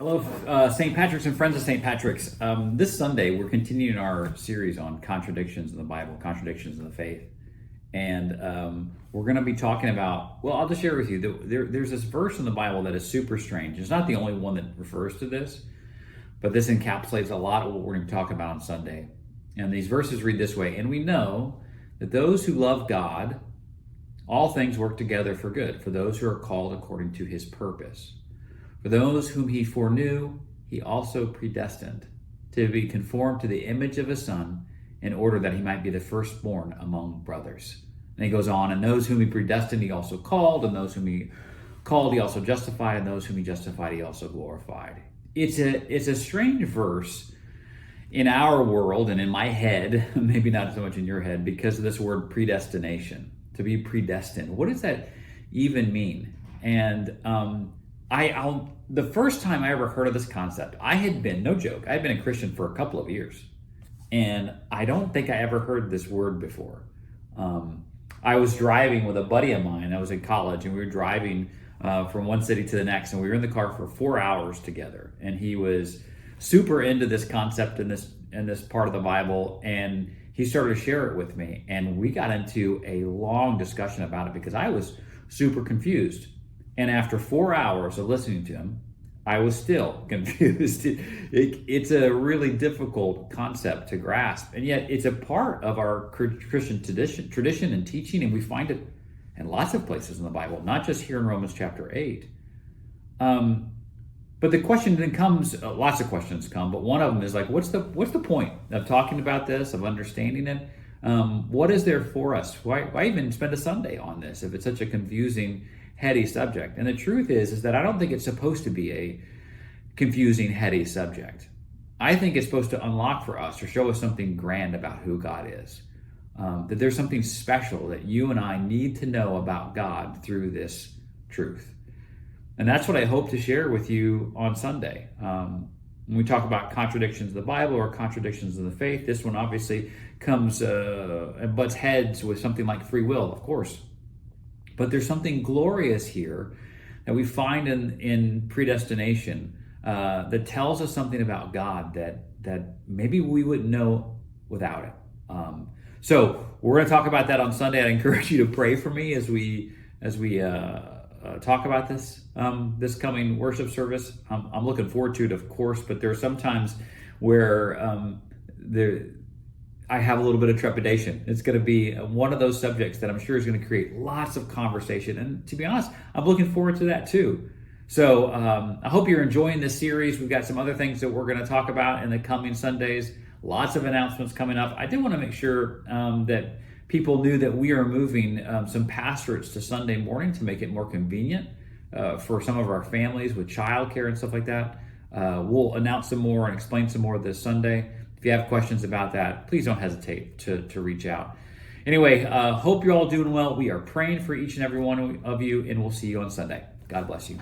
Hello, St. Patrick's and friends of St. Patrick's. This Sunday, we're continuing our series on contradictions in the Bible, contradictions in the faith. And we're going to be talking about, well, I'll just share with you, there's this verse in the Bible that is super strange. It's not the only one that refers to this, but this encapsulates a lot of what we're going to talk about on Sunday. And these verses read this way: "And we know that those who love God, all things work together for good, for those who are called according to his purpose. For those whom he foreknew, he also predestined to be conformed to the image of his Son, in order that he might be the firstborn among brothers." And he goes on, "And those whom he predestined, he also called, and those whom he called, he also justified, and those whom he justified, he also glorified." It's a strange verse in our world and in my head, maybe not so much in your head, because of this word predestination. To be predestined. What does that even mean? And the first time I ever heard of this concept, I had been, no joke, I had been a Christian for a couple of years. And I don't think I ever heard this word before. I was driving with a buddy of mine. I was in college, and we were driving from one city to the next, and we were in the car for 4 hours together. And he was super into this concept in this part of the Bible, and he started to share it with me. And we got into a long discussion about it because I was super confused. And after 4 hours of listening to him, I was still confused. It's a really difficult concept to grasp, and yet it's a part of our Christian tradition and teaching, and we find it in lots of places in the Bible, not just here in Romans chapter 8. But the question then comes, lots of questions come, but one of them is like, what's the point of talking about this, of understanding it? What is there for us? Why even spend a Sunday on this if it's such a confusing, heady subject? And the truth is that I don't think it's supposed to be a confusing, heady subject. I think it's supposed to unlock for us or show us something grand about who God is. That there's something special that you and I need to know about God through this truth. And that's what I hope to share with you on Sunday. When we talk about contradictions of the Bible or contradictions of the faith, this one obviously comes and butts heads with something like free will, of course. But there's something glorious here that we find in predestination that tells us something about God that maybe we wouldn't know without it. So we're going to talk about that on Sunday. I encourage you to pray for me as we talk about this coming worship service. I'm looking forward to it, of course, but there are some times where I have a little bit of trepidation. It's going to be one of those subjects that I'm sure is going to create lots of conversation. And to be honest, I'm looking forward to that too. So I hope you're enjoying this series. We've got some other things that we're going to talk about in the coming Sundays. Lots of announcements coming up. I did want to make sure that people knew that we are moving some pastorates to Sunday morning to make it more convenient for some of our families with childcare and stuff like that. We'll announce some more and explain some more this Sunday. If you have questions about that, please don't hesitate to reach out. Anyway, hope you're all doing well. We are praying for each and every one of you, and we'll see you on Sunday. God bless you.